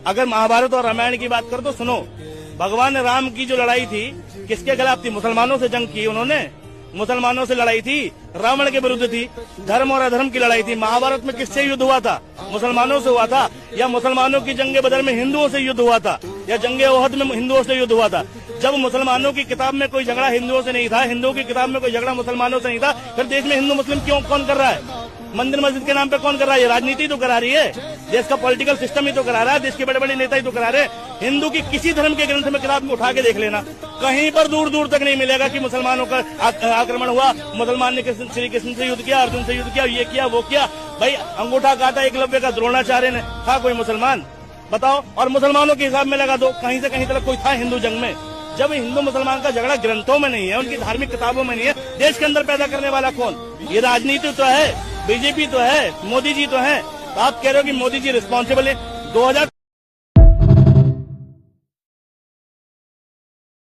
अगर महाभारत और रामायण की बात करो तो सुनो, भगवान राम की जो लड़ाई थी किसके खिलाफ थी? मुसलमानों से जंग की उन्होंने, मुसलमानों से लड़ाई थी, रावण के विरुद्ध थी, धर्म और अधर्म की लड़ाई थी। महाभारत में किससे युद्ध हुआ था? मुसलमानों से हुआ था। या मुसलमानों की जंगे बदर में हिंदुओं से युद्ध हुआ था, या जंगे ओहद में हिंदुओं से युद्ध हुआ था। जब मुसलमानों की किताब में कोई झगड़ा हिंदुओं से नहीं था, हिंदुओं की किताब में कोई झगड़ा मुसलमानों से नहीं था, फिर देश में हिंदू मुस्लिम क्यों कौन कर रहा है? मंदिर मस्जिद के नाम पे कौन कर रहा है? राजनीति तो करा रही है, देश का पॉलिटिकल सिस्टम ही तो करा रहा है, देश के बड़े बड़े नेता ही तो करा रहे हैं। हिंदू की किसी धर्म के ग्रंथ में किताब में उठा के देख लेना, कहीं पर दूर दूर तक नहीं मिलेगा कि मुसलमानों का आक्रमण हुआ, मुसलमान ने श्री कृष्ण से युद्ध किया, अर्जुन से युद्ध किया, ये किया वो किया। भाई अंगूठा काटा एकलव्य का द्रोणाचार्य ने, था कोई मुसलमान? बताओ। और मुसलमानों के हिसाब में लगा दो, कहीं से कहीं तक कोई था हिंदू जंग में? जब हिंदू मुसलमान का झगड़ा ग्रंथों में नहीं है, उनकी धार्मिक किताबों में नहीं है, देश के अंदर पैदा करने वाला कौन? ये राजनीति तो है, बीजेपी तो है, मोदी जी तो है। आप कह रहे हो कि मोदी जी रिस्पॉन्सिबल है। 2000